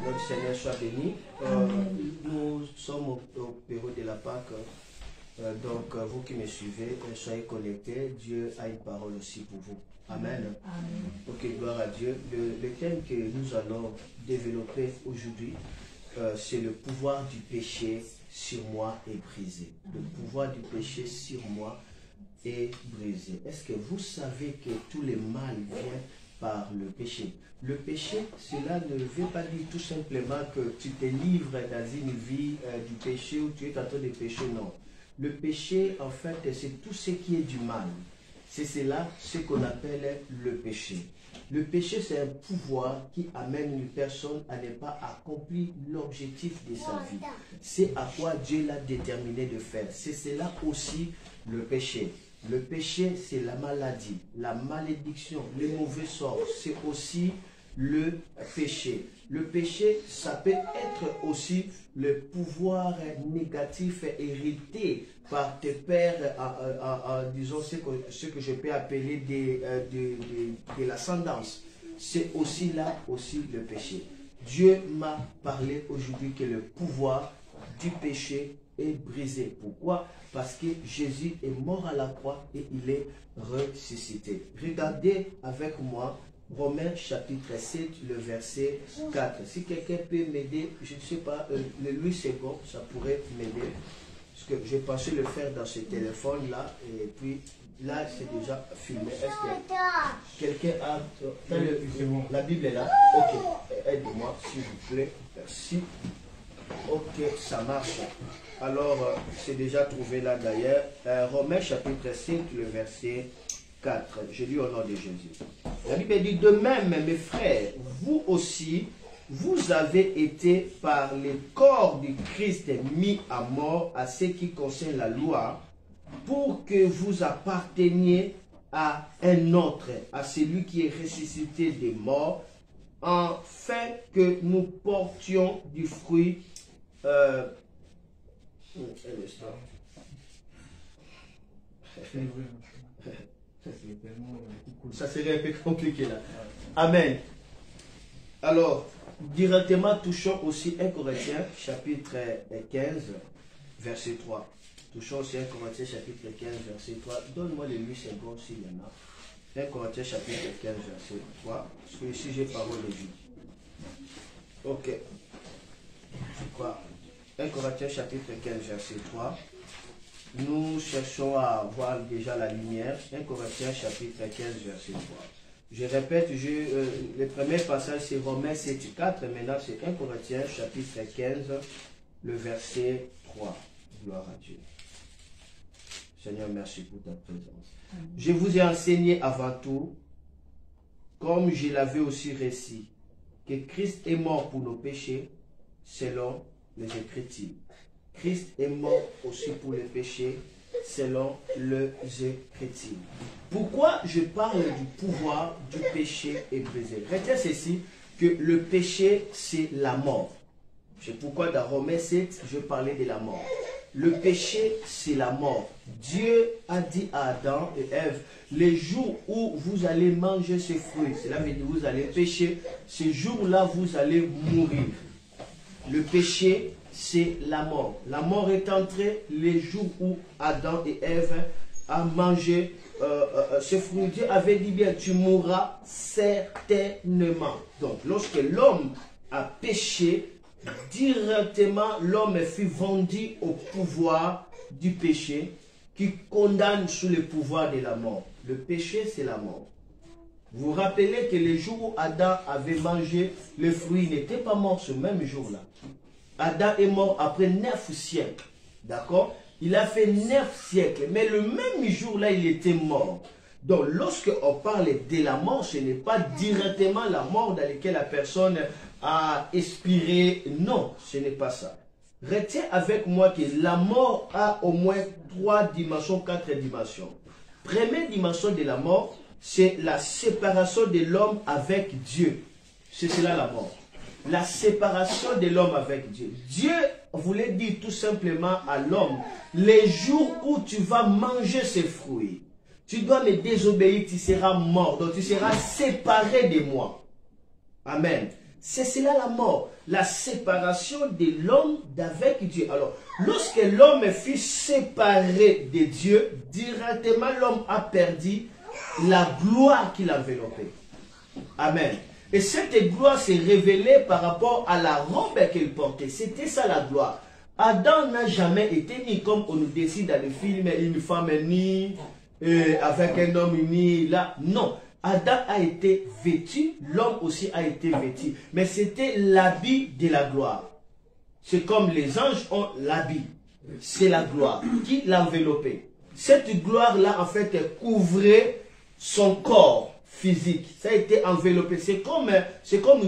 Notre Seigneur soit béni. Nous sommes au bureau de la Pâque. Donc, vous qui me suivez, soyez connectés. Dieu a une parole aussi pour vous. Amen. Amen. Ok, gloire à Dieu. Le thème que nous allons développer aujourd'hui, c'est le pouvoir du péché sur moi est brisé. Le pouvoir du péché sur moi est brisé. Est-ce que vous savez que tout le mal vient par le péché? Le péché, cela ne veut pas dire tout simplement que tu te livres dans une vie du péché ou tu es en train de pécher, non. Le péché, en fait, c'est tout ce qui est du mal. C'est cela ce qu'on appelle le péché. Le péché, c'est un pouvoir qui amène une personne à ne pas accomplir l'objectif de sa vie. C'est à quoi Dieu l'a déterminé de faire. C'est cela aussi le péché. Le péché, c'est la maladie, la malédiction, les mauvais sorts. C'est aussi le péché. Le péché, ça peut être aussi le pouvoir négatif hérité par tes pères, disons ce que je peux appeler de l'ascendance. C'est aussi là aussi le péché. Dieu m'a parlé aujourd'hui que le pouvoir du péché est brisé. Pourquoi? Parce que Jésus est mort à la croix et il est ressuscité. Regardez avec moi Romains chapitre 7, le verset 4. Si quelqu'un peut m'aider, je ne sais pas, le Louis II, ça pourrait m'aider. Parce que j'ai pensé le faire dans ce téléphone-là. Et puis là, c'est déjà filmé. Est-ce que quelqu'un a... La Bible est là. Ok, aide-moi s'il vous plaît. Merci. Ok, ça marche. Alors, c'est déjà trouvé là d'ailleurs. Romains chapitre 7, le verset 4. Je lis au nom de Jésus. La Bible dit, de même, mes frères, vous aussi, vous avez été par le corps du Christ mis à mort à ce qui concerne la loi, pour que vous apparteniez à un autre, à celui qui est ressuscité des morts, afin que nous portions du fruit. Ça serait un peu compliqué là. Amen. Alors, directement touchons aussi 1 Corinthiens chapitre 15, verset 3. Touchons aussi 1 Corinthiens chapitre 15, verset 3. Donne-moi les 8 secondes s'il y en a. 1 Corinthiens chapitre 15, verset 3. Parce que ici j'ai parole de vie. Ok. C'est quoi? 1 Corinthiens chapitre 15, verset 3. Nous cherchons à voir déjà la lumière. 1 Corinthiens chapitre 15, verset 3. Je répète, le premier passage c'est Romains 7, 4. Maintenant c'est 1 Corinthiens chapitre 15, le verset 3. Gloire à Dieu. Seigneur, merci pour ta présence. Amen. Je vous ai enseigné avant tout, comme je l'avais aussi récit, que Christ est mort pour nos péchés, selon les Écritures. Christ est mort aussi pour les péchés, selon les Écritures. Pourquoi je parle du pouvoir du péché est brisé? Retenez ceci, que le péché, c'est la mort. C'est pourquoi dans Romains 7, je parlais de la mort. Le péché, c'est la mort. Dieu a dit à Adam et Ève, les jours où vous allez manger ce fruit, cela veut dire que vous allez pécher, ces jours-là, vous allez mourir. Le péché, c'est la mort. La mort est entrée les jours où Adam et Ève ont mangé ce fruit. Dieu avait dit bien, tu mourras certainement. Donc, lorsque l'homme a péché, directement, l'homme fut vendu au pouvoir du péché qui condamne sous le pouvoir de la mort. Le péché, c'est la mort. Vous vous rappelez que le jour où Adam avait mangé le fruit, il n'était pas mort ce même jour-là. Adam est mort après 9 siècles. D'accord? Il a fait 9 siècles. Mais le même jour-là, il était mort. Donc, lorsque on parle de la mort, ce n'est pas directement la mort dans laquelle la personne a expiré. Non, ce n'est pas ça. Retiens avec moi que la mort a au moins 3 dimensions, 4 dimensions. Première dimension de la mort, c'est la séparation de l'homme avec Dieu. C'est cela la mort. La séparation de l'homme avec Dieu. Dieu voulait dire tout simplement à l'homme, les jours où tu vas manger ces fruits, tu dois me désobéir, tu seras mort. Donc tu seras séparé de moi. Amen. C'est cela la mort. la séparation de l'homme d'avec Dieu. Alors, lorsque l'homme fut séparé de Dieu, directement l'homme a perdu la gloire qu'il enveloppait. Amen. Et cette gloire s'est révélée par rapport à la robe qu'il portait. C'était ça la gloire. Adam n'a jamais été ni comme on nous décide dans le film, une femme ni avec un homme ni là. Non. Adam a été vêtu, l'homme aussi a été vêtu. Mais c'était l'habit de la gloire. C'est comme les anges ont l'habit. C'est la gloire qui l'enveloppait. Cette gloire-là, en fait, couvrait son corps physique. Ça a été enveloppé. C'est comme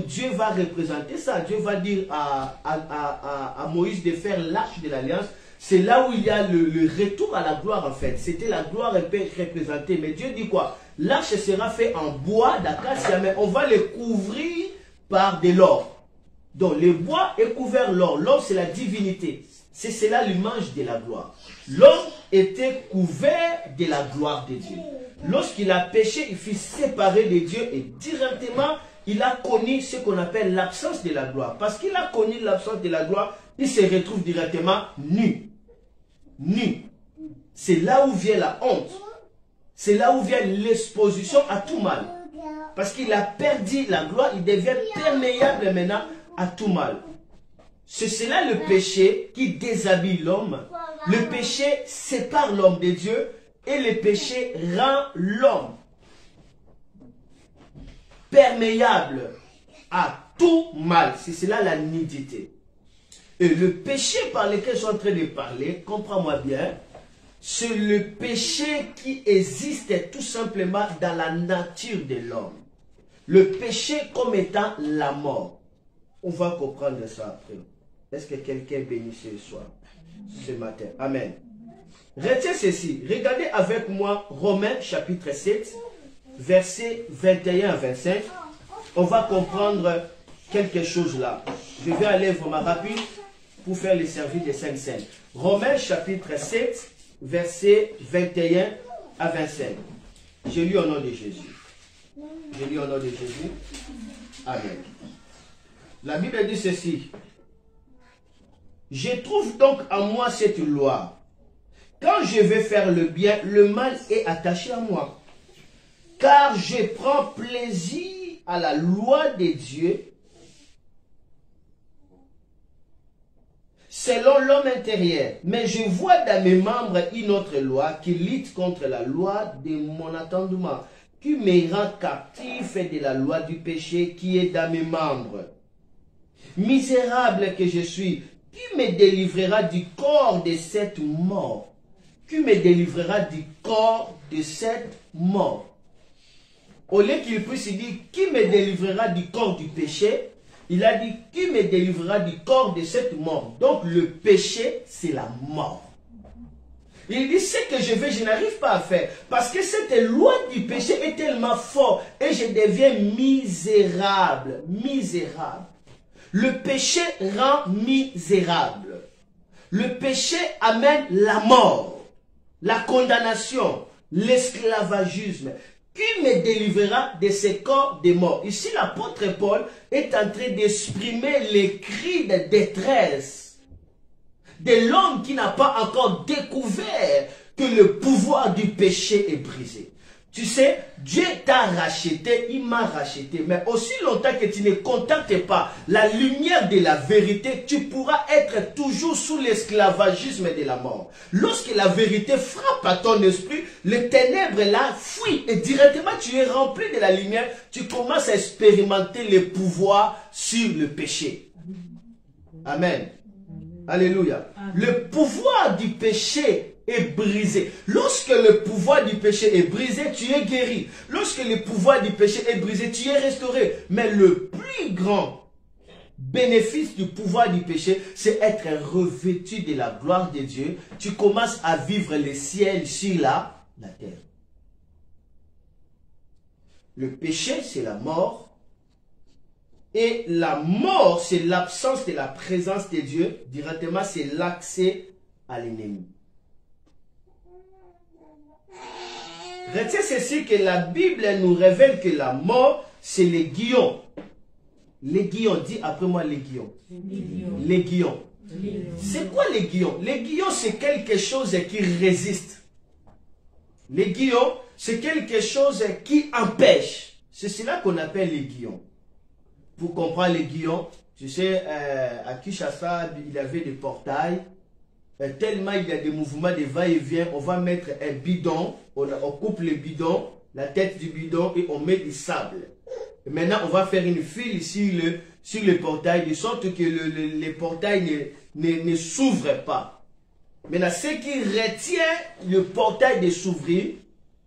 Dieu va représenter ça. Dieu va dire à Moïse de faire l'arche de l'alliance. C'est là où il y a le retour à la gloire, en fait. C'était la gloire représentée. Mais Dieu dit quoi? L'arche sera faite en bois d'acacia, mais on va le couvrir par de l'or. Donc le bois est couvert l'or. L'or, c'est la divinité. C'est cela l'image de la gloire. L'homme était couvert de la gloire de Dieu. Lorsqu'il a péché, il fut séparé de Dieu et directement, il a connu ce qu'on appelle l'absence de la gloire. Parce qu'il a connu l'absence de la gloire, il se retrouve directement nu. Nu. C'est là où vient la honte. C'est là où vient l'exposition à tout mal. Parce qu'il a perdu la gloire, il devient perméable maintenant à tout mal. C'est cela le péché qui déshabille l'homme. Le péché sépare l'homme de Dieu et le péché rend l'homme perméable à tout mal. C'est cela la nudité. Et le péché par lequel je suis en train de parler, comprends-moi bien, c'est le péché qui existe tout simplement dans la nature de l'homme. Le péché comme étant la mort. On va comprendre ça après. Est-ce que quelqu'un bénit ce soir, ce matin? Amen. Retiens ceci. Regardez avec moi Romains chapitre 7, versets 21 à 25. On va comprendre quelque chose là. Je vais aller vraiment rapide pour faire le service des 5 saints. Romains chapitre 7, versets 21 à 25. Je lis au nom de Jésus. Je lis au nom de Jésus. Amen. La Bible dit ceci. Je trouve donc en moi cette loi. Quand je vais faire le bien, le mal est attaché à moi. Car je prends plaisir à la loi de Dieu selon l'homme intérieur. Mais je vois dans mes membres une autre loi qui lutte contre la loi de mon entendement, qui me rend captif de la loi du péché qui est dans mes membres. Misérable que je suis, qui me délivrera du corps de cette mort? Qui me délivrera du corps de cette mort? Au lieu qu'il puisse dire, qui me délivrera du corps du péché? Il a dit, qui me délivrera du corps de cette mort? Donc le péché, c'est la mort. Il dit, ce que je veux, je n'arrive pas à faire. Parce que cette loi du péché est tellement forte et je deviens misérable. Misérable. Le péché rend misérable. Le péché amène la mort, la condamnation, l'esclavagisme. Qui me délivrera de ce corps de mort? Ici, l'apôtre Paul est en train d'exprimer les cris de détresse de l'homme qui n'a pas encore découvert que le pouvoir du péché est brisé. Tu sais, Dieu t'a racheté, il m'a racheté. Mais aussi longtemps que tu ne contactes pas la lumière de la vérité, tu pourras être toujours sous l'esclavagisme de la mort. Lorsque la vérité frappe à ton esprit, les ténèbres là fuient et directement tu es rempli de la lumière. Tu commences à expérimenter le pouvoir sur le péché. Amen. Alléluia. Le pouvoir du péché est brisé. Lorsque le pouvoir du péché est brisé, tu es guéri. Lorsque le pouvoir du péché est brisé, tu es restauré. Mais le plus grand bénéfice du pouvoir du péché, c'est être revêtu de la gloire de Dieu. Tu commences à vivre le ciel sur la terre. Le péché, c'est la mort. Et la mort, c'est l'absence de la présence de Dieu. Directement, c'est l'accès à l'ennemi. Retiens ceci que la Bible nous révèle que la mort, c'est le guillon. L'aiguillon, dis après moi l'aiguillon. L'aiguillon. C'est quoi l'aiguillon? L'aiguillon, c'est quelque chose qui résiste. L'aiguillon, c'est quelque chose qui empêche. C'est cela qu'on appelle l'aiguillon. Pour comprendre l'aiguillon, tu sais, à Kinshasa, il y avait des portails. Tellement il y a des mouvements de va-et-vient, on va mettre un bidon, on coupe le bidon, la tête du bidon et on met du sable. Et maintenant, on va faire une file sur le portail, de sorte que les portails ne s'ouvrent pas. Maintenant, ce qui retient le portail de s'ouvrir,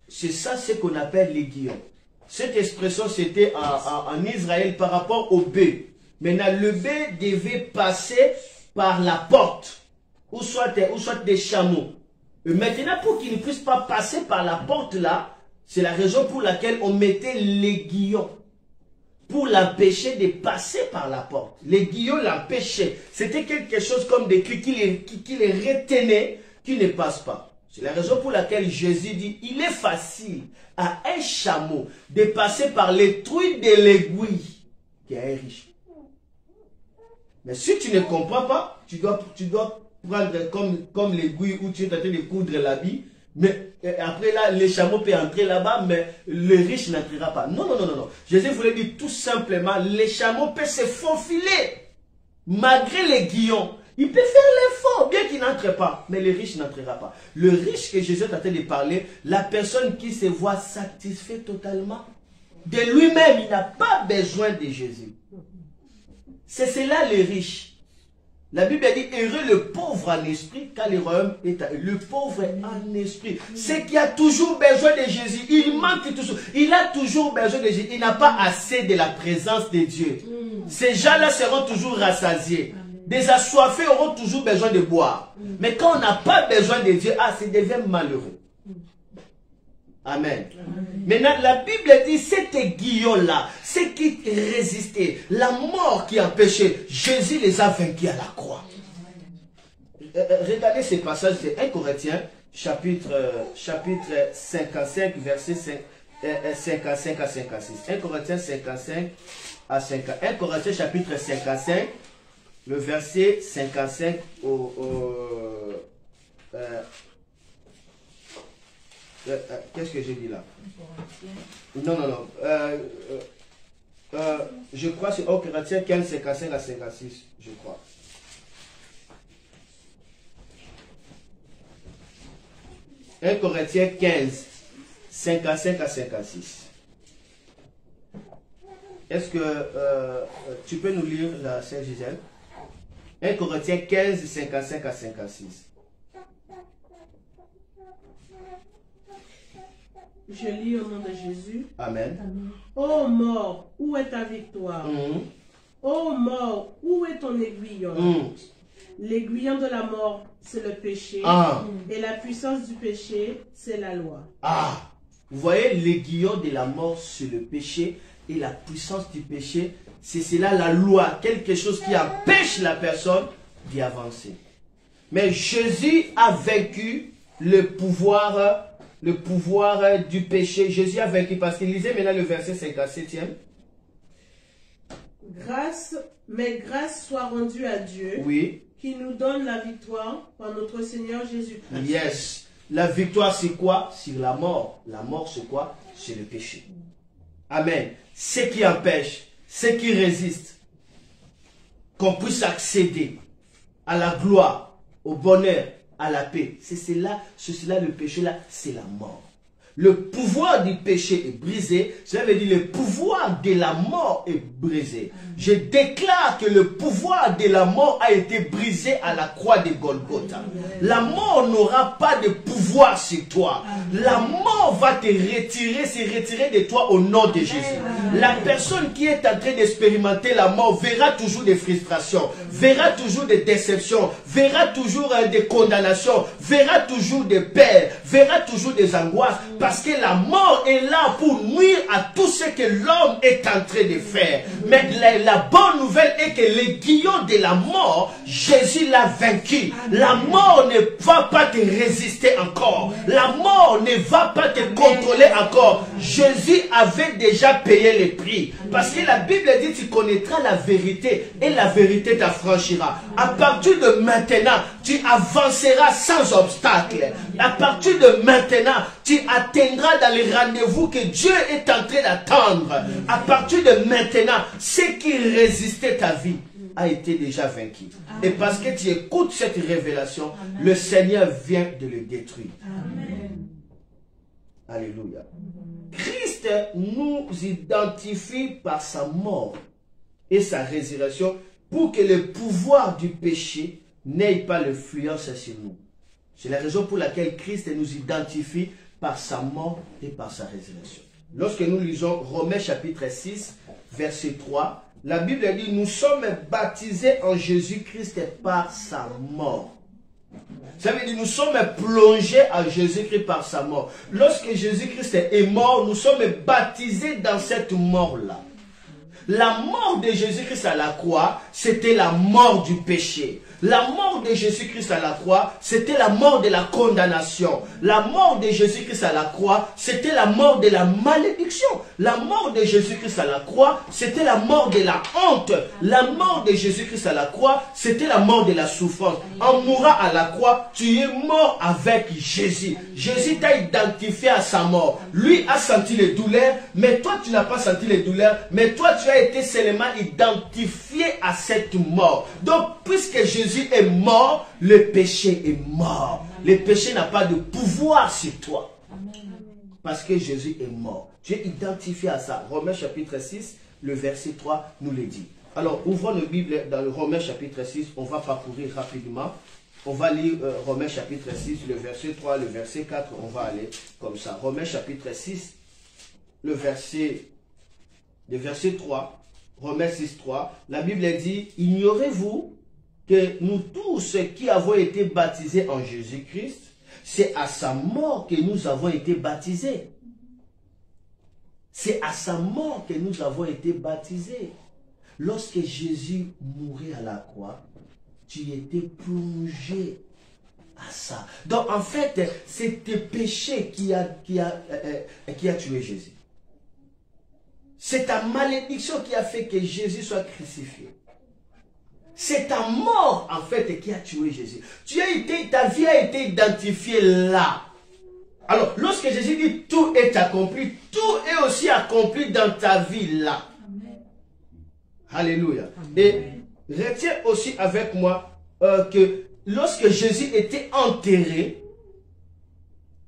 c'est ça ce qu'on appelle l'aiguillon. Cette expression, c'était en Israël par rapport au bœuf. Maintenant, le bœuf devait passer par la porte. Ou soit des chameaux. Et maintenant, pour qu'ils ne puissent pas passer par la porte là, c'est la raison pour laquelle on mettait l'aiguillon. Pour l'empêcher de passer par la porte. L'aiguillon l'empêchait. C'était quelque chose comme des clés qui les retenaient, qui ne passent pas. C'est la raison pour laquelle Jésus dit, il est facile à un chameau de passer par les trous de l'aiguille qui est un riche. Mais si tu ne comprends pas, tu dois prendre comme l'aiguille où tu es en train de coudre l'habit, mais après là, le chameau peut entrer là-bas, mais le riche n'entrera pas. Non, non, non, non, non. Jésus voulait dire tout simplement, les chameaux peuvent se faufiler, malgré l'aiguillon. Il peut faire l'effort, bien qu'il n'entre pas, mais le riche n'entrera pas. Le riche que Jésus est en train de parler, la personne qui se voit satisfait totalement de lui-même, il n'a pas besoin de Jésus. C'est cela le riche. La Bible dit, heureux le pauvre en esprit, car le royaume est à eux. Le pauvre en esprit. C'est qui a toujours besoin de Jésus. Il manque toujours. Il a toujours besoin de Jésus. Il n'a pas assez de la présence de Dieu. Ces gens-là seront toujours rassasiés. Des assoiffés auront toujours besoin de boire. Mais quand on n'a pas besoin de Dieu, ça devient malheureux. Amen. Maintenant, la Bible dit, cet aiguillon-là, c'est qui résistait, la mort qui empêchait, Jésus les a vaincus à la croix. Regardez ces passages de 1 Corinthiens, chapitre 55, verset 55 à 56. 1 Corinthiens 55 à 50. 1 Corinthiens chapitre 55, le verset 55 qu'est-ce que j'ai dit là? Non, non, non. Je crois que c'est 1 Corinthiens 15, 55 à 56, je crois. « 1 Corinthiens 15, 55 à 56. Est-ce que tu peux nous lire la sœur Gisèle? 1 Corinthiens 15, 55 à 56. Je lis au nom de Jésus. Amen. Ô mort, où est ta victoire? Ô mort, où est ton aiguillon? L'aiguillon de la mort, c'est le péché. Et la puissance du péché, c'est la loi. Vous voyez, l'aiguillon de la mort, c'est le péché. Et la puissance du péché, c'est cela la loi. Quelque chose qui empêche la personne d'y avancer. Mais Jésus a vaincu le pouvoir du péché. Jésus a vaincu, parce qu'il lisait maintenant le verset 57e. Mais grâce soit rendue à Dieu, oui, qui nous donne la victoire par notre Seigneur Jésus-Christ. Yes. La victoire, c'est quoi? Sur la mort. La mort, c'est quoi? C'est le péché. Amen. Ce qui empêche, ce qui résiste, qu'on puisse accéder à la gloire, au bonheur, à la paix. C'est cela le péché là, c'est la mort. Le pouvoir du péché est brisé. Cela veut dire le pouvoir de la mort est brisé. Je déclare que le pouvoir de la mort a été brisé à la croix de Golgotha. La mort n'aura pas de pouvoir sur toi. La mort va se retirer de toi au nom de Jésus. La personne qui est en train d'expérimenter la mort verra toujours des frustrations, verra toujours des déceptions, verra toujours des condamnations, verra toujours des peurs, verra toujours des angoisses. Parce que la mort est là pour nuire à tout ce que l'homme est en train de faire. Mais la bonne nouvelle est que l'aiguillon de la mort, Jésus l'a vaincu. La mort ne va pas te résister encore. La mort ne va pas te contrôler encore. Jésus avait déjà payé le prix. Parce que la Bible dit, tu connaîtras la vérité et la vérité t'affranchira. À partir de maintenant, tu avanceras sans obstacle. À partir de maintenant, tu atteindras dans les rendez-vous que Dieu est en train d'attendre. À partir de maintenant, ce qui résistait ta vie a été déjà vaincu. Et parce que tu écoutes cette révélation, le Seigneur vient de le détruire. Amen. Alléluia. Christ nous identifie par sa mort et sa résurrection pour que le pouvoir du péché n'ait pas l'influence sur nous. C'est la raison pour laquelle Christ nous identifie par sa mort et par sa résurrection. Lorsque nous lisons Romains chapitre 6, verset 3, la Bible dit, nous sommes baptisés en Jésus-Christ par sa mort. Ça veut dire, nous sommes plongés en Jésus-Christ par sa mort. Lorsque Jésus-Christ est mort, nous sommes baptisés dans cette mort-là. La mort de Jésus-Christ à la croix, c'était la mort du péché. La mort de Jésus-Christ à la croix, c'était la mort de la condamnation. La mort de Jésus-Christ à la croix, c'était la mort de la malédiction. La mort de Jésus-Christ à la croix, c'était la mort de la honte. La mort de Jésus-Christ à la croix, c'était la mort de la souffrance. En mourant à la croix, tu es mort avec Jésus. Jésus t'a identifié à sa mort. Lui a senti les douleurs, mais toi tu n'as pas senti les douleurs, mais toi tu as été seulement identifié à cette mort. Donc, puisque Jésus est mort, le péché est mort. Le péché n'a pas de pouvoir sur toi. Parce que Jésus est mort. Tu es identifié à ça. Romains chapitre 6, le verset 3 nous le dit. Alors, ouvrons nos Bibles dans le Romains chapitre 6. On va parcourir rapidement. On va lire Romains chapitre 6, le verset 3, le verset 4. On va aller comme ça. Romains chapitre 6, le verset 3. Romains 6, 3. La Bible dit, ignorez-vous que nous tous qui avons été baptisés en Jésus-Christ, c'est à sa mort que nous avons été baptisés. C'est à sa mort que nous avons été baptisés. Lorsque Jésus mourait à la croix, tu étais plongé à ça. Donc en fait, c'est tes péchés qui a tué Jésus. C'est ta malédiction qui a fait que Jésus soit crucifié. C'est ta mort, en fait, qui a tué Jésus. Ta vie a été identifiée là. Alors, lorsque Jésus dit tout est accompli, tout est aussi accompli dans ta vie là. Amen. Alléluia. Amen. Et retiens aussi avec moi que lorsque Jésus était enterré,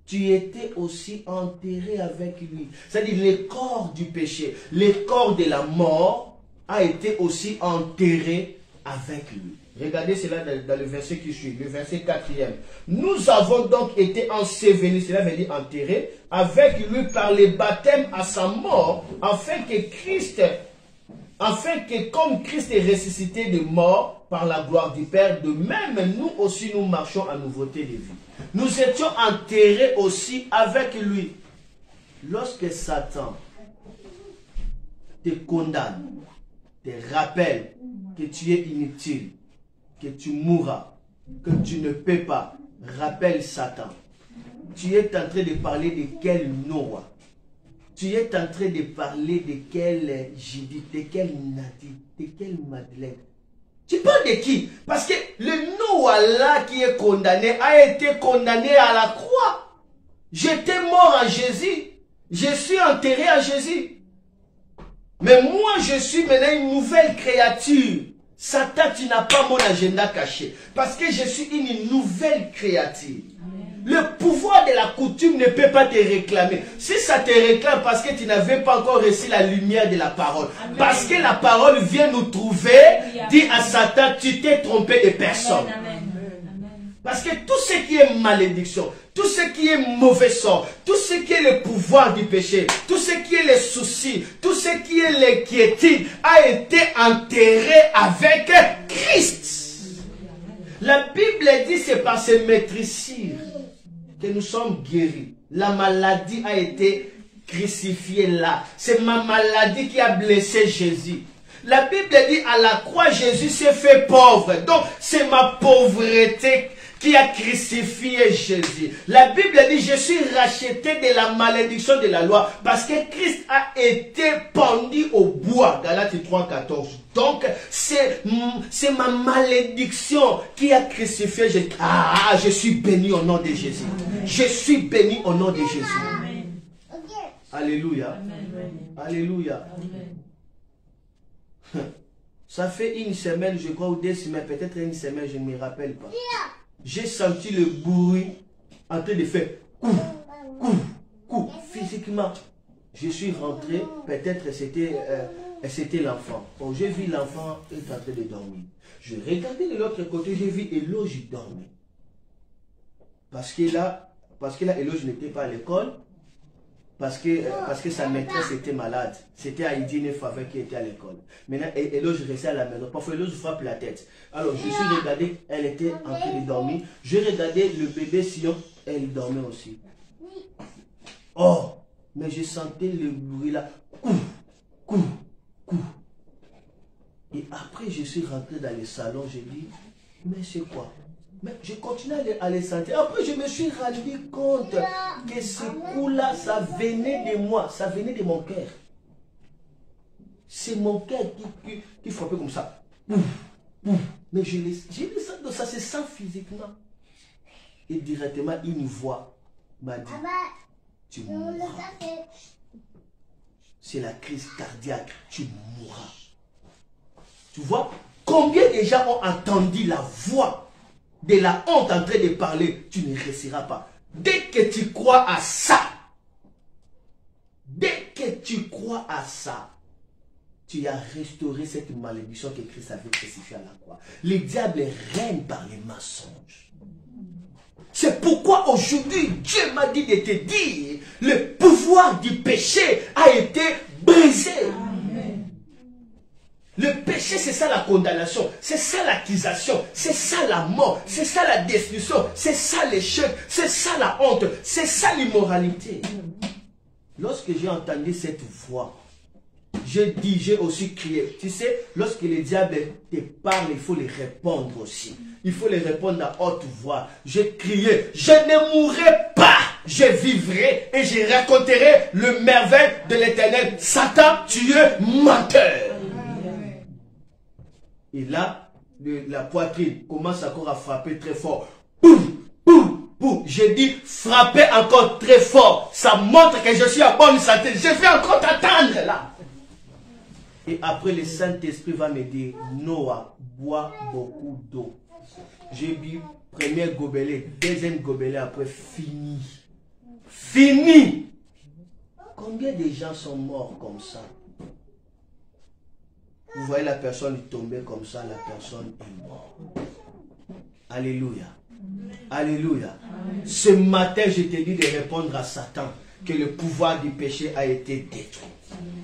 tu étais aussi enterré avec lui. C'est-à-dire le corps du péché, le corps de la mort a été aussi enterré avec lui. Regardez cela dans le verset qui suit, le verset 4e. Nous avons donc été ensevelis, cela veut dire enterrés, avec lui par le baptême à sa mort, afin que comme Christ est ressuscité de mort par la gloire du Père, de même nous aussi nous marchons en nouveauté de vie. Nous étions enterrés aussi avec lui. Lorsque Satan te condamne, te rappelle que tu es inutile, que tu mourras, que tu ne peux pas, rappelle Satan. Tu es en train de parler de quel Noah? Tu es en train de parler de quel Judith, de quel Nadine, de quelle Madeleine? Tu parles de qui? Parce que le Noah là qui est condamné a été condamné à la croix. J'étais mort en Jésus. Je suis enterré en Jésus. Mais moi je suis maintenant une nouvelle créature. Satan, tu n'as pas mon agenda caché. Parce que je suis une nouvelle créature. Le pouvoir de la coutume ne peut pas te réclamer. Si ça te réclame parce que tu n'avais pas encore reçu la lumière de la parole. Amen. Parce que la parole vient nous trouver, dit à Satan, tu t'es trompé de personne. Amen. Parce que tout ce qui est malédiction, tout ce qui est mauvais sort, tout ce qui est le pouvoir du péché, tout ce qui est les soucis, tout ce qui est l'inquiétude a été enterré avec Christ. La Bible dit c'est par ses maîtrisures que nous sommes guéris. La maladie a été crucifiée là. C'est ma maladie qui a blessé Jésus. La Bible dit à la croix, Jésus s'est fait pauvre. Donc, c'est ma pauvreté qui a crucifié Jésus. La Bible dit, je suis racheté de la malédiction de la loi parce que Christ a été pendu au bois. Galates 3,14. Donc, c'est ma malédiction qui a crucifié Jésus. Ah, je suis béni au nom de Jésus. Je suis béni au nom de Jésus. Amen. Alléluia. Amen. Alléluia. Amen. Ça fait une semaine, je crois, ou 2 semaines, peut-être une semaine, je ne me rappelle pas. J'ai senti le bruit en train de faire coup. Physiquement, je suis rentré, peut-être c'était l'enfant. Bon, j'ai vu l'enfant est en train de dormir. Je regardais de l'autre côté, j'ai vu Eloge dormir. Parce que là, Eloge n'était pas à l'école. Parce que sa maîtresse était malade. C'était Aïdine Favre qui était à l'école. Maintenant, Eloge restait à la maison. Parfois, Eloge frappe la tête. Alors, je suis regardé, elle était en train de dormir. Je regardais le bébé Sion, elle dormait aussi. Oh, mais je sentais le bruit là. Coup. Et après, je suis rentré dans le salon, j'ai dit, mais c'est quoi? Mais je continuais à les sentir. Après, je me suis rendu compte que ce coup-là, ça venait de moi. Ça venait de mon cœur. C'est mon cœur qui frappait comme ça. Mais j'ai les sens, ça se sent physiquement. Et directement, une voix m'a dit, tu mourras. C'est la crise cardiaque. Tu mourras. Tu vois, combien de gens ont entendu la voix de la honte en train de parler, tu ne réussiras pas. Dès que tu crois à ça, tu as restauré cette malédiction que Christ avait crucifiée à la croix. Le diable règne par les mensonges. C'est pourquoi aujourd'hui, Dieu m'a dit de te dire, le pouvoir du péché a été brisé. Le péché, c'est ça la condamnation, c'est ça l'accusation, c'est ça la mort, c'est ça la destruction, c'est ça l'échec, c'est ça la honte, c'est ça l'immoralité. Lorsque j'ai entendu cette voix, j'ai aussi crié. Tu sais, lorsque le diable te parle, il faut les répondre aussi. Il faut les répondre à haute voix. J'ai crié, je ne mourrai pas, je vivrai et je raconterai le merveille de l'Éternel. Satan, tu es menteur. Et là, la poitrine commence encore à frapper très fort. J'ai dit, frapper encore très fort. Ça montre que je suis à bonne santé. Je vais encore t'attendre là. Et après, le Saint-Esprit va me dire, Noah, bois beaucoup d'eau. J'ai bu premier gobelet, deuxième gobelet, après fini. Fini. Combien de gens sont morts comme ça? Vous voyez la personne tomber comme ça, la personne est morte. Alléluia. Alléluia. Ce matin, je te dis de répondre à Satan que le pouvoir du péché a été détruit.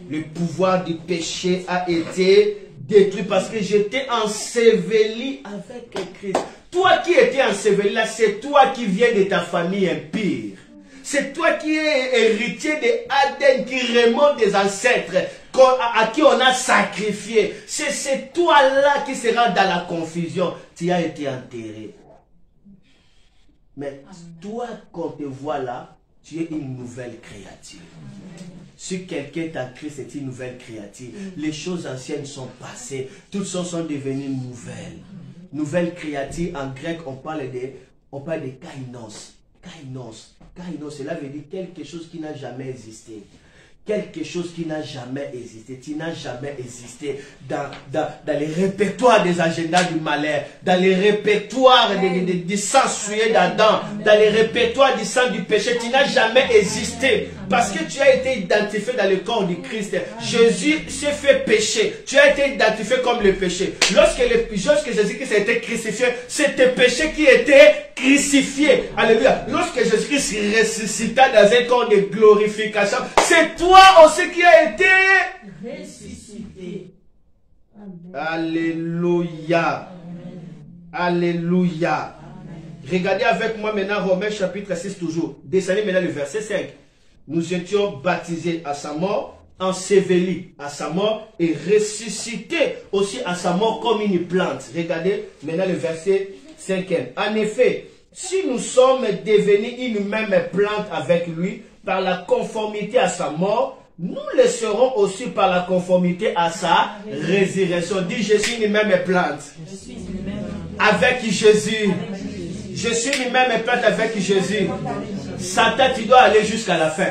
Le pouvoir du péché a été détruit parce que j'étais enseveli avec Christ. Toi qui étais enseveli là, c'est toi qui viens de ta famille impure. C'est toi qui es héritier de Aden, qui remonte des ancêtres, à qui on a sacrifié. C'est toi là qui seras dans la confusion. Tu as été enterré. Mais toi, quand on te voit là, tu es une nouvelle créature. Si quelqu'un est en Christ, c'est une nouvelle créature. Les choses anciennes sont passées. Toutes choses sont devenues nouvelles. Nouvelle créature, en grec, on parle de kainos. Kainos, cela veut dire quelque chose qui n'a jamais existé. Quelque chose qui n'a jamais existé. Tu n'as jamais existé dans les répertoires des agendas du malheur, dans les répertoires du sang souillé d'Adam, dans les répertoires du sang du péché. Tu n'as jamais existé parce que tu as été identifié dans le corps du Christ. Jésus s'est fait péché. Tu as été identifié comme le péché. Lorsque Jésus-Christ a été crucifié, c'était le péché qui était crucifié. Alléluia. Lorsque Jésus-Christ ressuscita dans un corps de glorification, c'est toi aussi qui a été ressuscité. Alléluia. Alléluia. Regardez avec moi maintenant Romains chapitre 6 toujours. Descendez maintenant le verset 5. Nous étions baptisés à sa mort, ensevelis à sa mort et ressuscités aussi à sa mort comme une plante. Regardez maintenant le verset 5. En effet, si nous sommes devenus une même plante avec lui par la conformité à sa mort, nous le serons aussi par la conformité à sa résurrection. Dis, je suis une même plante avec Jésus. Je suis une même plante avec Jésus. Satan, tu dois aller jusqu'à la fin.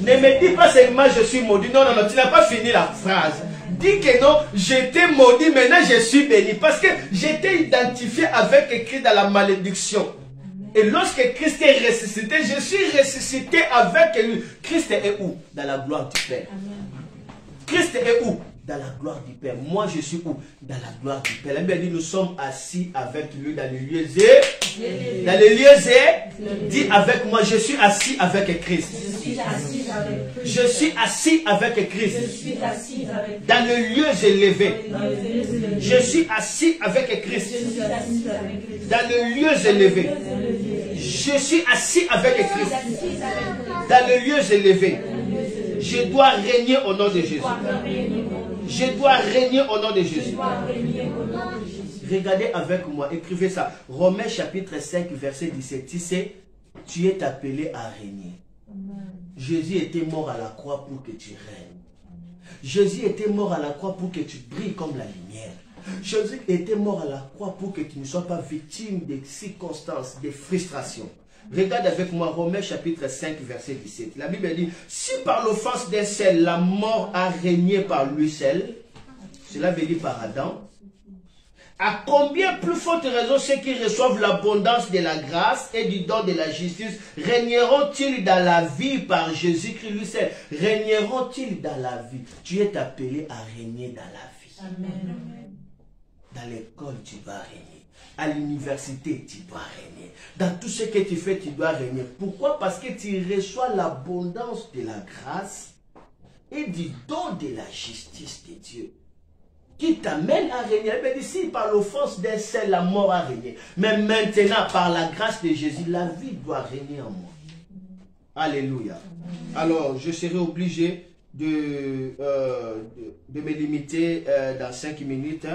Ne me dis pas seulement je suis maudit. Non, non, non, tu n'as pas fini la phrase. Dis que non, j'étais maudit, maintenant je suis béni. Parce que j'étais identifié avec Christ dans la malédiction. Et lorsque Christ est ressuscité, je suis ressuscité avec lui. Christ est où? Dans la gloire du Père. Christ est où? Dans la gloire du Père. Moi, je suis où? Dans la gloire du Père. La Bible dit, nous sommes assis avec lui dans les lieux et. Dans les lieux et. Dis avec moi, je suis assis avec Christ. Je suis assis avec Christ. Dans les lieux élevés. Je suis assis avec Christ. Dans les lieux élevés. Je suis assis avec Christ. Dans les lieux élevés. Je dois régner au nom de Jésus. Je dois régner au nom de Jésus. Regardez avec moi, écrivez ça. Romains chapitre 5, verset 17. Tu sais, tu es appelé à régner. Jésus était mort à la croix pour que tu règnes. Jésus était mort à la croix pour que tu brilles comme la lumière. Jésus était mort à la croix pour que tu ne sois pas victime des circonstances, des frustrations. Regarde avec moi Romains chapitre 5 verset 17. La Bible dit, si par l'offense d'un seul, la mort a régné par lui seul, cela veut dire par Adam, à combien plus forte raison ceux qui reçoivent l'abondance de la grâce et du don de la justice régneront-ils dans la vie par Jésus-Christ lui seul? Régneront-ils dans la vie? Tu es appelé à régner dans la vie. Amen. Dans l'école, tu vas régner. À l'université, tu dois régner. Dans tout ce que tu fais, tu dois régner. Pourquoi? Parce que tu reçois l'abondance de la grâce et du don de la justice de Dieu qui t'amène à régner. Mais ici, par l'offense d'un seul, la mort a régné. Mais maintenant, par la grâce de Jésus, la vie doit régner en moi. Alléluia. Alors, je serai obligé de me limiter dans 5 minutes.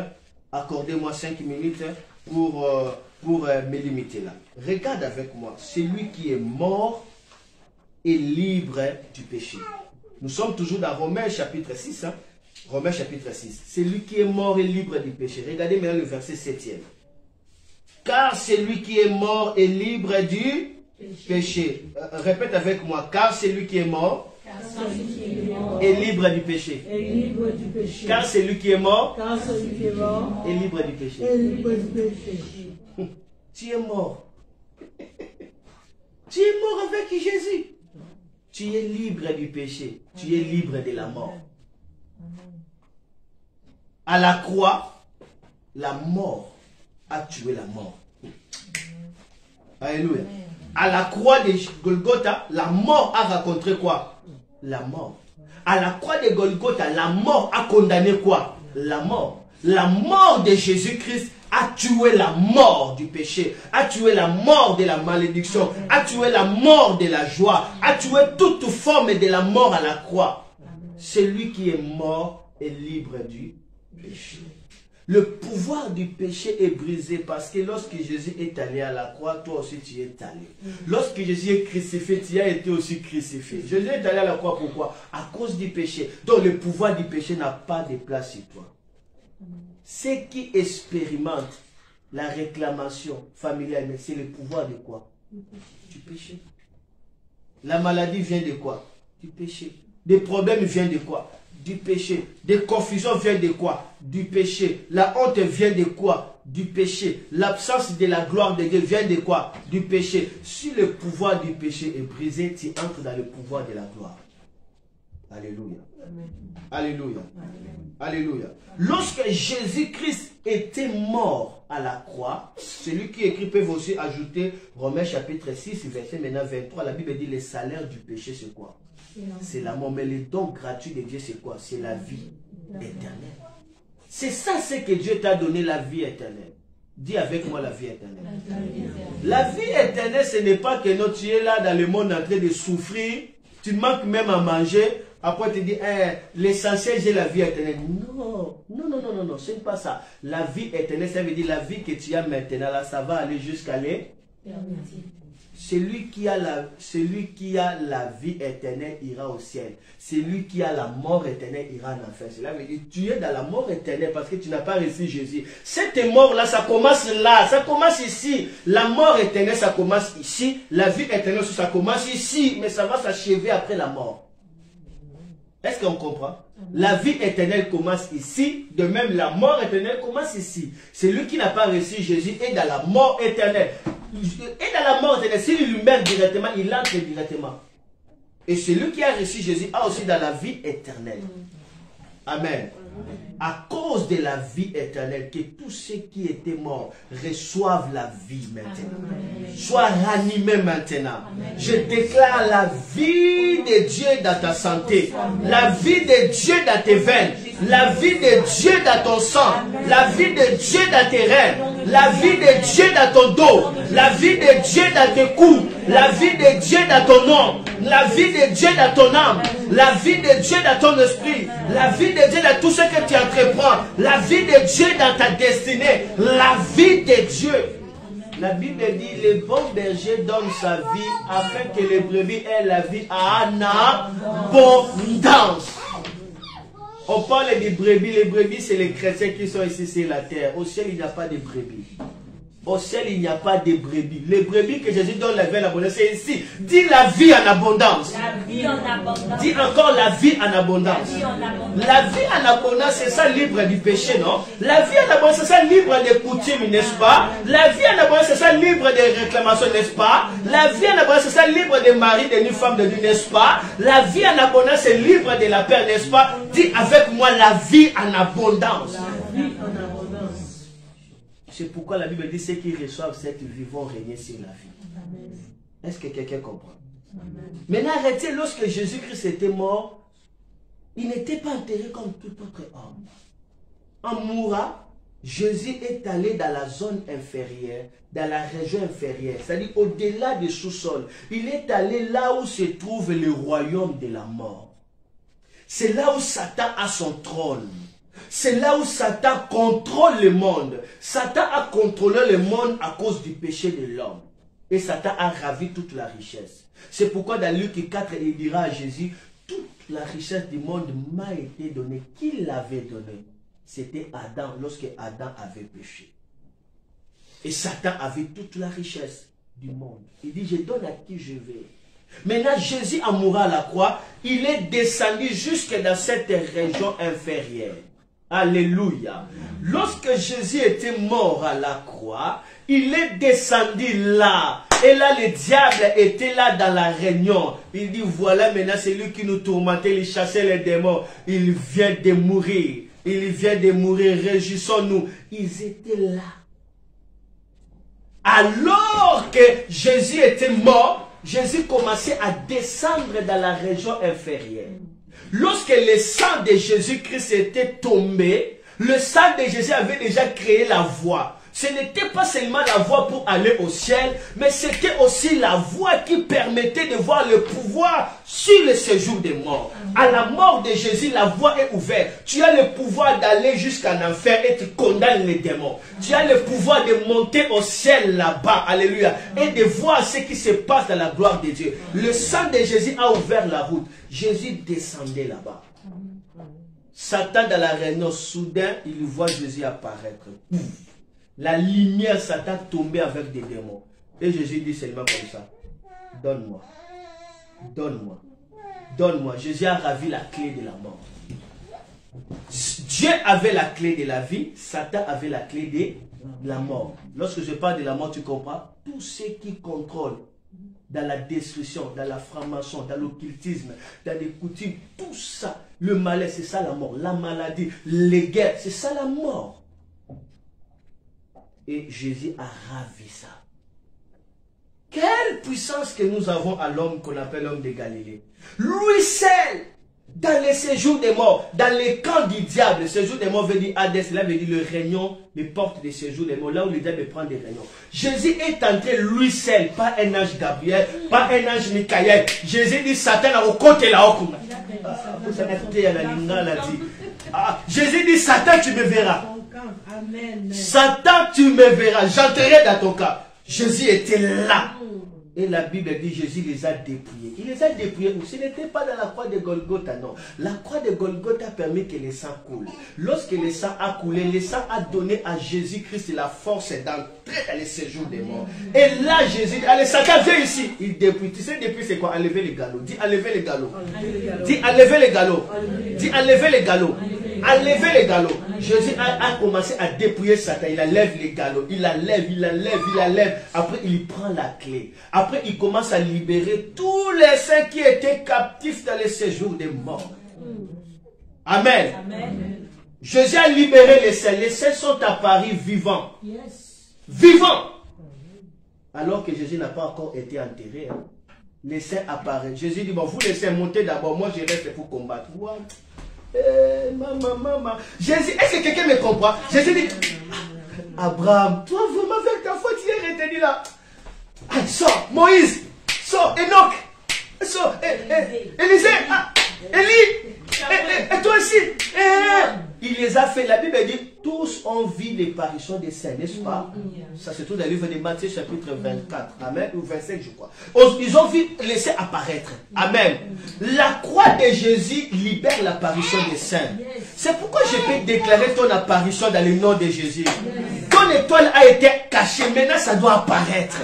Accordez-moi 5 minutes pour me limiter là. Regarde avec moi, celui qui est mort est libre du péché. Nous sommes toujours dans Romains chapitre 6. Romains chapitre 6. Celui qui est mort est libre du péché. Regardez maintenant le verset 7e. Car celui qui est mort est libre du péché. Répète avec moi. Car celui qui est mort est libre du péché. Car celui qui est mort est libre du péché. Tu es mort. Tu es mort avec Jésus. Tu es libre du péché. Tu es libre de la mort. À la croix, la mort a tué la mort. Alléluia. À la croix de Golgotha, la mort a rencontré quoi? La mort. À la croix de Golgotha, la mort a condamné quoi? La mort. La mort de Jésus-Christ a tué la mort du péché, a tué la mort de la malédiction, a tué la mort de la joie, a tué toute forme de la mort à la croix. Celui qui est mort est libre du péché. Le pouvoir du péché est brisé parce que lorsque Jésus est allé à la croix, toi aussi tu es allé. Lorsque Jésus est crucifié, tu as été aussi crucifié. Jésus est allé à la croix pourquoi? À cause du péché. Donc le pouvoir du péché n'a pas de place sur toi. Ceux qui expérimentent la réclamation familiale, mais c'est le pouvoir de quoi? Du péché. La maladie vient de quoi? Du péché. Des problèmes viennent de quoi? Du péché. Des confusions viennent de quoi? Du péché. La honte vient de quoi? Du péché. L'absence de la gloire de Dieu vient de quoi? Du péché. Si le pouvoir du péché est brisé, tu entres dans le pouvoir de la gloire. Alléluia. Amen. Alléluia. Amen. Alléluia. Lorsque Jésus-Christ était mort à la croix, celui qui écrit peut aussi ajouter Romains chapitre 6, verset maintenant 23. La Bible dit le salaire du péché c'est quoi? C'est la mort. Mais le don gratuit de Dieu c'est quoi? C'est la vie éternelle. C'est ça ce que Dieu t'a donné, la vie éternelle. Dis avec moi la vie éternelle. La vie éternelle, ce n'est pas que non, tu es là dans le monde en train de souffrir, tu manques même à manger, après tu dis, l'essentiel j'ai la vie éternelle. Non, non, non, non, non, non, ce n'est pas ça. La vie éternelle, ça veut dire la vie que tu as maintenant, là, ça va aller jusqu'à l'éternité. Celui qui a la vie éternelle ira au ciel. Celui qui a la mort éternelle ira en enfer. Cela veut dire tu es dans la mort éternelle parce que tu n'as pas reçu Jésus. Cette mort-là, ça commence là. Ça commence ici. La mort éternelle, ça commence ici. La vie éternelle, ça commence ici. Mais ça va s'achever après la mort. Est-ce qu'on comprend? La vie éternelle commence ici. De même, la mort éternelle commence ici. Celui qui n'a pas reçu Jésus est dans la mort éternelle. Et dans la mort éternelle, s'il lui meurt directement, il entre directement. Et celui qui a reçu Jésus a aussi dans la vie éternelle. Amen. À cause de la vie éternelle, que tous ceux qui étaient morts reçoivent la vie maintenant. Soient ranimés maintenant. Je déclare la vie de Dieu dans ta santé. La vie de Dieu dans tes veines. La vie de Dieu dans ton sang. La vie de Dieu dans tes reins. La vie de Dieu dans ton dos. La vie de Dieu dans tes coups. La vie de Dieu dans ton nom. La vie de Dieu dans ton âme. La vie de Dieu dans ton esprit. La vie de Dieu dans tout ce que tu entreprends. La vie de Dieu dans ta destinée. La vie de Dieu. La Bible dit, le bon berger donne sa vie afin que les brebis aient la vie en abondance. On parle des brebis. Les brebis, c'est les chrétiens qui sont ici sur la terre. Au ciel, il n'y a pas de brebis. Au ciel, il n'y a pas de brebis. Les brebis que Jésus donne la vie en abondance, c'est ici. Dis la vie en abondance. La vie en abondance. Dis encore la vie en abondance. La vie en abondance, c'est ça libre du péché, non? La vie en abondance, c'est ça libre des coutumes, n'est-ce pas? La vie en abondance, c'est ça libre des réclamations, n'est-ce pas? La vie en abondance, c'est ça libre des maris, des nues femmes de Dieu, n'est-ce pas? La vie en abondance, c'est libre de la paix, n'est-ce pas? Dis avec moi la vie en abondance. La vie en abondance. C'est pourquoi la Bible dit ceux qui reçoivent cette vie vont régner sur la vie. Est-ce que quelqu'un comprend? Amen. Maintenant, arrêtez, lorsque Jésus-Christ était mort, il n'était pas enterré comme tout autre homme. En mourant, Jésus est allé dans la zone inférieure, dans la région inférieure, c'est-à-dire au-delà du sous-sol. Il est allé là où se trouve le royaume de la mort. C'est là où Satan a son trône. C'est là où Satan contrôle le monde. Satan a contrôlé le monde à cause du péché de l'homme. Et Satan a ravi toute la richesse. C'est pourquoi dans Luc 4, il dira à Jésus, toute la richesse du monde m'a été donnée. Qui l'avait donnée? C'était Adam, lorsque Adam avait péché. Et Satan avait toute la richesse du monde. Il dit, je donne à qui je veux. Maintenant, Jésus, en mourant à la croix, il est descendu jusque dans cette région inférieure. Alléluia. Lorsque Jésus était mort à la croix, il est descendu là. Et là, le diable était là dans la réunion. Il dit, voilà maintenant, c'est lui qui nous tourmentait, il chassait les démons. Il vient de mourir. Il vient de mourir. Réjouissons-nous. Ils étaient là. Alors que Jésus était mort, Jésus commençait à descendre dans la région inférieure. Lorsque le sang de Jésus-Christ était tombé, le sang de Jésus avait déjà créé la voie. Ce n'était pas seulement la voie pour aller au ciel, mais c'était aussi la voie qui permettait de voir le pouvoir sur le séjour des morts. À la mort de Jésus, la voie est ouverte. Tu as le pouvoir d'aller jusqu'en enfer et tu condamnes les démons. Tu as le pouvoir de monter au ciel là-bas, alléluia, et de voir ce qui se passe dans la gloire de Dieu. Le sang de Jésus a ouvert la route. Jésus descendait là-bas. Satan dans la réunion, soudain, il voit Jésus apparaître. Pouf. La lumière, Satan tombait avec des démons. Et Jésus dit seulement comme ça, donne-moi, donne-moi, donne-moi. Jésus a ravi la clé de la mort. Dieu avait la clé de la vie, Satan avait la clé de la mort. Lorsque je parle de la mort, tu comprends? Tous ceux qui contrôlent dans la destruction, dans la franc-maçon, dans l'occultisme, dans les coutumes, tout ça, le malheur, c'est ça la mort. La maladie, les guerres, c'est ça la mort. Et Jésus a ravi ça. Quelle puissance que nous avons à l'homme qu'on appelle l'homme de Galilée. Lui seul, Dans les séjours des morts, dans les camps du diable, le séjour des morts veut dire Hadès, là veut dire le réunion, les portes des séjours des morts, là où le diable prend des réunions. Jésus est entré lui seul, pas un ange Gabriel, pas un ange Michael. Jésus dit Satan au côté là-haut. Jésus dit Satan tu me verras. Satan tu me verras, j'entrerai dans ton cas. Jésus était là. Et la Bible dit Jésus les a dépouillés. Il les a dépouillés. Ce n'était pas dans la croix de Golgotha, non. La croix de Golgotha a permis que le sang coule. Lorsque le sang a coulé, le sang a donné à Jésus-Christ la force d'entrer dans les séjours des morts. Et là, Jésus dit, allez, Satan, viens ici. Il dépouille. Tu sais, dépouille, c'est quoi? Enlever les galops. Dis, enlever les galops. Dis, enlever les galops. Dis, enlever les galops. Enlever les galops. Jésus a commencé à dépouiller Satan. Il enlève les galops. Il enlève, il enlève, il enlève. Après, il prend la clé. Après, il commence à libérer tous les saints qui étaient captifs dans les séjours des morts. Amen. Amen. Jésus a libéré les saints. Les saints sont apparus vivants. Yes. Vivants. Alors que Jésus n'a pas encore été enterré. Hein. Les saints apparaissent. Jésus dit, bon, vous les saints, montez d'abord. Moi, je reste pour combattre. What? Maman. Jésus, est-ce que quelqu'un me comprend? Jésus dit, Abraham, toi vraiment avec ta foi, tu es retenu là. Ah, sors, Moïse, sors, Enoch, sors, Élisée, Élie, et toi aussi. Il les a fait, la Bible dit, tous ont vu l'apparition des saints, n'est-ce pas? Ça se trouve dans le livre de Matthieu chapitre 24, amen, ou 25 je crois. Ils ont vu les saints apparaître, amen. La croix de Jésus libère l'apparition des saints. C'est pourquoi je peux déclarer ton apparition dans le nom de Jésus. Ton étoile a été cachée, maintenant ça doit apparaître.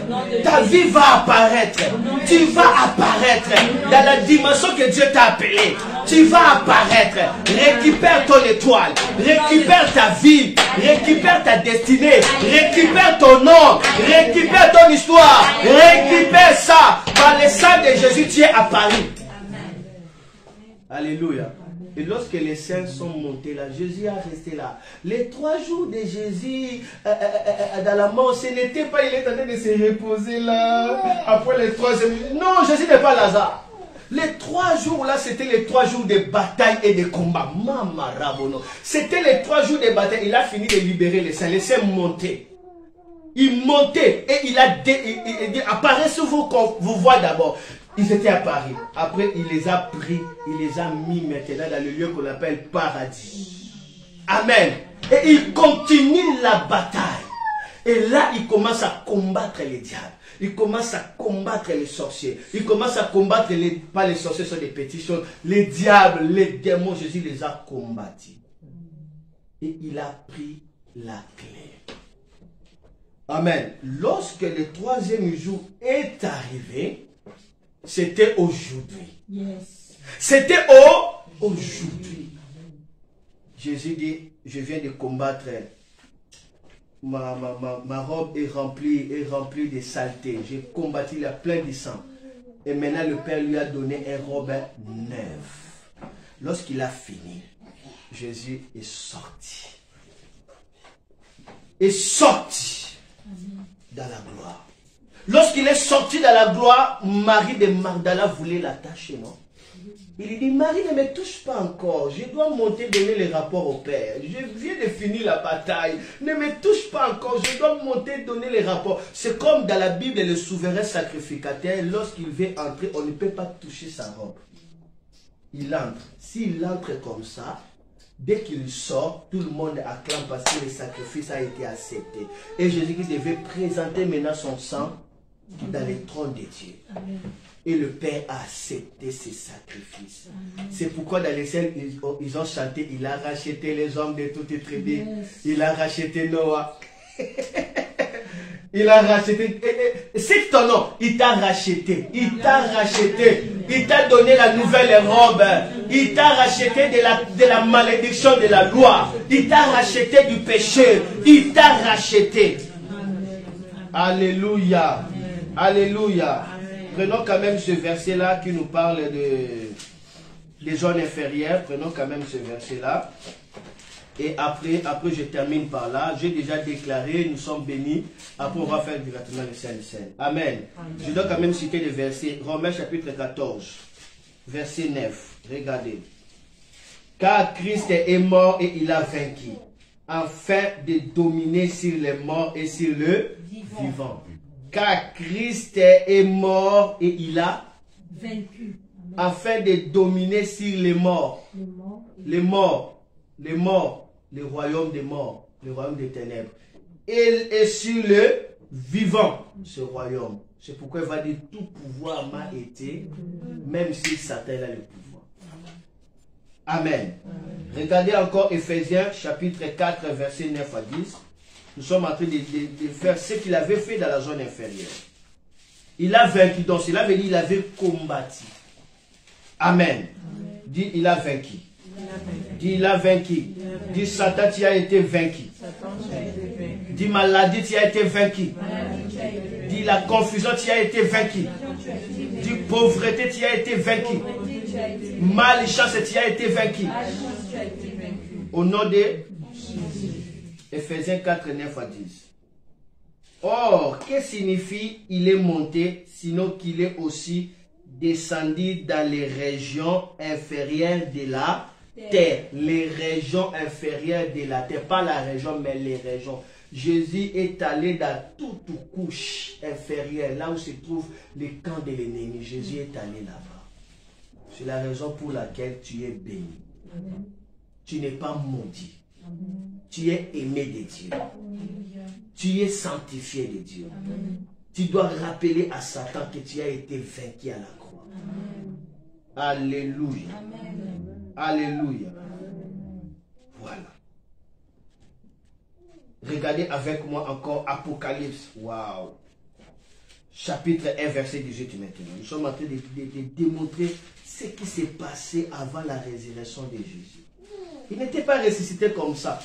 Ta vie va apparaître. Tu vas apparaître dans la dimension que Dieu t'a appelée. Tu vas apparaître. Récupère ton étoile. Récupère ta vie. Récupère ta destinée. Récupère ton nom. Récupère ton histoire. Récupère ça. Par le sang de Jésus, tu es apparu. Alléluia. Et lorsque les saints sont montés là, Jésus a resté là. Les 3 jours de Jésus dans la mort, ce n'était pas, il est en train de se reposer là. Après les 3 jours. Non, Jésus n'est pas Lazare. Les 3 jours là, c'était les 3 jours de bataille et de combat. Mama Rabono. C'était les 3 jours de bataille. Il a fini de libérer les saints. Les saints montaient. Il montait et il a dit, apparaissez-vous quand vous voyez d'abord. Ils étaient à Paris. Après, il les a pris, il les a mis maintenant dans le lieu qu'on appelle paradis. Amen. Et il continue la bataille. Et là, il commence à combattre les diables. Il commence à combattre les sorciers. Il commence à combattre pas les sorciers, ce sont des petites choses. Les diables, les démons, Jésus les a combattus. Et il a pris la clé. Amen. Lorsque le 3e jour est arrivé, c'était aujourd'hui. Yes. C'était aujourd'hui. Jésus dit, je viens de combattre. Ma robe est remplie de saleté. J'ai combattu la pleine de sang. Et maintenant le Père lui a donné une robe neuve. Lorsqu'il a fini, Jésus est sorti. Est sorti dans la gloire. Lorsqu'il est sorti dans la gloire, Marie de Magdala voulait l'attacher, non? Il lui dit, Marie, ne me touche pas encore. Je dois monter donner les rapports au Père. Je viens de finir la bataille. Ne me touche pas encore. Je dois monter donner les rapports. C'est comme dans la Bible, le souverain sacrificateur, lorsqu'il veut entrer, on ne peut pas toucher sa robe. Il entre. S'il entre comme ça, dès qu'il sort, tout le monde acclame parce que le sacrifice a été accepté. Et Jésus-Christ devait présenter maintenant son sang dans les trônes de Dieu. Amen. Et le Père a accepté ces sacrifices. C'est pourquoi dans les scènes, ils ont chanté, il a racheté les hommes de toutes les tribus. Yes. Il a racheté Noah. Il a racheté. C'est ton nom. Il t'a racheté. Il t'a racheté. Il t'a donné la nouvelle robe. Il t'a racheté de la malédiction de la loi. Il t'a racheté du péché. Il t'a racheté. Alléluia. Alléluia. Prenons quand même ce verset-là qui nous parle des zones inférieures. Prenons quand même ce verset-là. Et après je termine par là. J'ai déjà déclaré, nous sommes bénis. Après, on va faire directement le Saint-Saint. Amen. Je dois quand même citer les versets. Romains chapitre 14, verset 9. Regardez. Car Christ est mort et il a vaincu, afin de dominer sur les morts et sur le vivant. Car Christ est mort et il a vaincu, afin de dominer sur les morts, les royaumes des morts, les royaumes des ténèbres, et sur le vivant, ce royaume. C'est pourquoi il va dire tout pouvoir m'a été, même si Satan a le pouvoir. Amen. Regardez encore Ephésiens chapitre 4 verset 9 à 10. Nous sommes en train de faire ce qu'il avait fait dans la zone inférieure. Il a vaincu, donc cela veut dire qu'il avait combattu. Amen. Dit il a vaincu. Dit il a vaincu. Dit Satan tu as été vaincu. Dit maladie tu as été vaincu. Dit la confusion tu as été vaincu. Dit pauvreté tu as été vaincu. Malchance tu as été vaincu. Au nom de Ephésiens 4, 9 à 10. Or, que signifie il est monté, sinon qu'il est aussi descendu dans les régions inférieures de la terre. Les régions inférieures de la terre, pas la région, mais les régions. Jésus est allé dans toute couche inférieure, là où se trouve les camps de l'ennemi. Jésus est allé là-bas. C'est la raison pour laquelle tu es béni. Tu n'es pas maudit. Tu es aimé de Dieu. Tu es sanctifié de Dieu. Tu dois rappeler à Satan que tu as été vaincu à la croix. Alléluia. Alléluia. Voilà. Regardez avec moi encore Apocalypse. Waouh. Chapitre 1, verset 18 maintenant. Nous sommes en train de démontrer ce qui s'est passé avant la résurrection de Jésus. Il n'était pas ressuscité comme ça.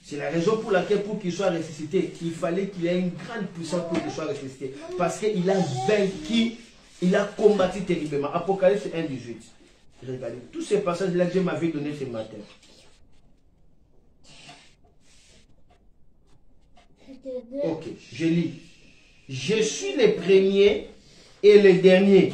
C'est la raison pour laquelle, pour qu'il soit ressuscité, il fallait qu'il ait une grande puissance pour qu'il soit ressuscité. Parce qu'il a vaincu, il a combattu terriblement. Apocalypse 1, 18. Regardez, tous ces passages-là que Dieu m'avait donné ce matin. Ok, je lis. Je suis le premier et le dernier,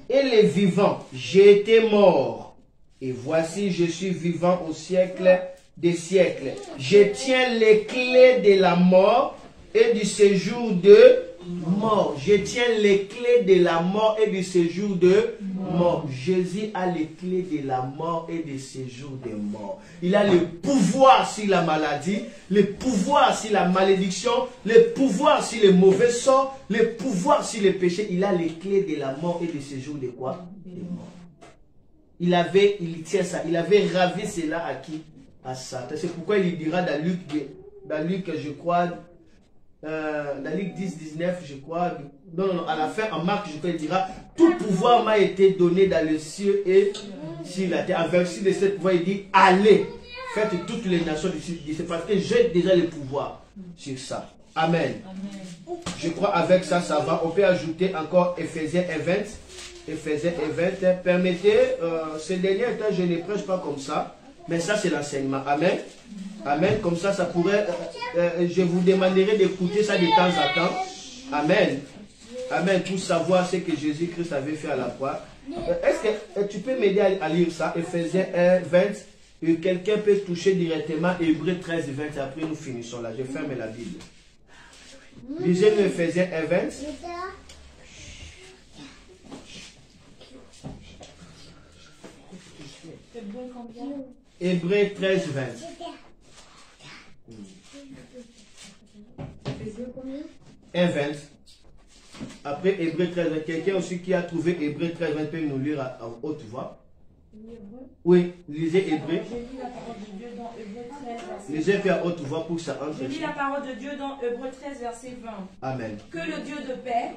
et le vivant. J'ai été mort. Et voici, je suis vivant au siècle des siècles. Je tiens les clés de la mort et du séjour de mort. Je tiens les clés de la mort et du séjour de mort. Jésus a les clés de la mort et du séjour de mort. Il a le pouvoir sur la maladie, le pouvoir sur la malédiction, le pouvoir sur les mauvais sorts, le pouvoir sur les péchés. Il a les clés de la mort et du séjour de quoi? De mort. Il tient ça, il avait ravi cela à qui? À Satan. C'est pourquoi il dira dans Luc, je crois, dans Luc 10, 19, je crois, non, à la fin, en Marc, je crois, il dira, tout pouvoir m'a été donné dans le ciel et sur la terre. En verset de ce pouvoir, il dit, allez, faites toutes les nations du sud. C'est parce que j'ai déjà le pouvoir sur ça. Amen. Je crois avec ça, ça va. On peut ajouter encore Ephésiens 1, 20. Ephésiens 1, 20. Permettez, ces derniers temps, je ne prêche pas comme ça, mais ça c'est l'enseignement. Amen. Amen. Comme ça, ça pourrait, je vous demanderai d'écouter ça de temps à temps. Amen. Amen. Pour savoir ce que Jésus-Christ avait fait à la croix. Est-ce que tu peux m'aider à lire ça? Ephésiens 1, 20. Et quelqu'un peut toucher directement Hébreux 13, 20. Après, nous finissons là. Je ferme la Bible. Lisez-nous Ephésiens 1, 20. Hébreux 13, 20. 1, 20. Après Hébreux 13, 20. Quelqu'un aussi qui a trouvé Hébreux 13, 20 peut nous lire à haute voix. Oui, lisez Hébreux. Lisez puis à haute voix pour que ça entre. Je lis la parole de Dieu dans Hébreux 13, verset 20. Amen. Que le Dieu de paix,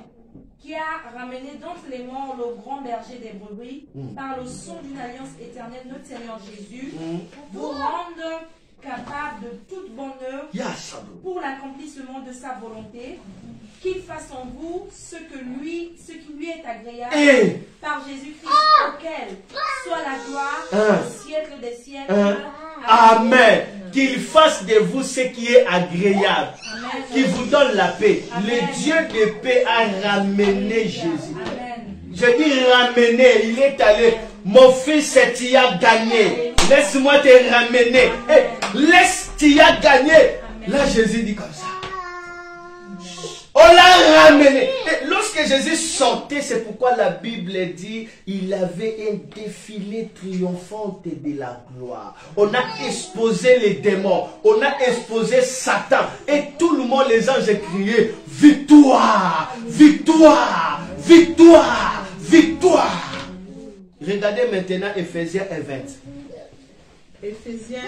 qui a ramené d'entre les morts le grand berger des brebis, par le son d'une alliance éternelle, notre Seigneur Jésus, vous rende capable de toute bonne œuvre pour l'accomplissement de sa volonté, qu'il fasse en vous ce qui lui est agréable, par Jésus-Christ, auquel soit la gloire au siècle des siècles. Amen. Qu'il fasse de vous ce qui est agréable, qu'il vous donne la paix. Amen. Le Dieu de paix a ramené Jésus. Amen. Je dis ramener, il est allé. mon fils, tu as gagné. Laisse-moi te ramener. Laisse, tu as gagné. Là, Jésus dit comme ça. On l'a ramené. Et lorsque Jésus sortait, c'est pourquoi la Bible dit il avait un défilé triomphant de la gloire. On a exposé les démons, on a exposé Satan. Et tout le monde, les anges criaient victoire, victoire, victoire, victoire. Regardez maintenant Ephésiens 1:20. Ephésiens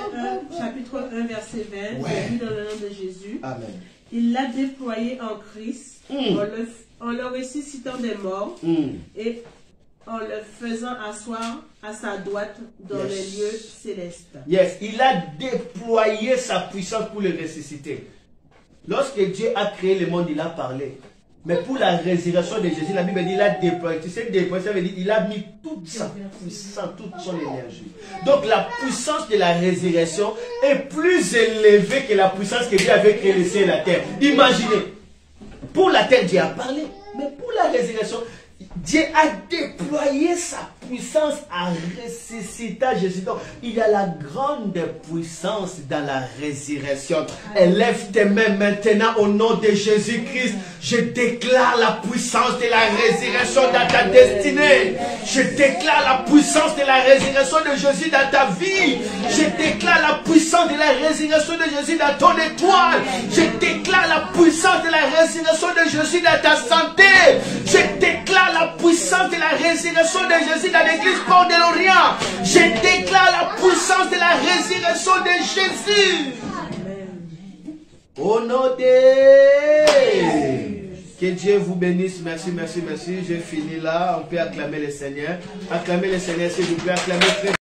1, chapitre 1, verset 20. Ouais. Dans le nom de Jésus. Amen. Il l'a déployé en Christ en le ressuscitant des morts et en le faisant asseoir à sa droite dans les lieux célestes. Yes, il a déployé sa puissance pour le ressusciter. Lorsque Dieu a créé le monde, il a parlé. Mais pour la résurrection de Jésus, la Bible dit il a déployé. Tu sais, déployer, ça veut dire il a mis toute sa puissance, toute son énergie. Donc la puissance de la résurrection est plus élevée que la puissance que Dieu avait créé le ciel et la terre. Imaginez, pour la terre, Dieu a parlé. Mais pour la résurrection, Dieu a déployé sa puissance à ressusciter Jésus. Donc, il y a la grande puissance dans la résurrection. Élève tes mains maintenant au nom de Jésus-Christ. Je déclare la puissance de la résurrection dans ta destinée. Je déclare la puissance de la résurrection de Jésus dans ta vie. Je déclare la puissance de la résurrection de Jésus dans ton étoile. Je déclare la puissance de la résurrection de Jésus dans ta santé. Je déclare la puissance de la résurrection de Jésus dans l'église Port de l'Orient. Je déclare la puissance de la résurrection de Jésus. Au nom de... Que Dieu vous bénisse. Merci, merci, merci. J'ai fini là. On peut acclamer le Seigneur. Acclamer le Seigneur, s'il vous plaît. Acclamer très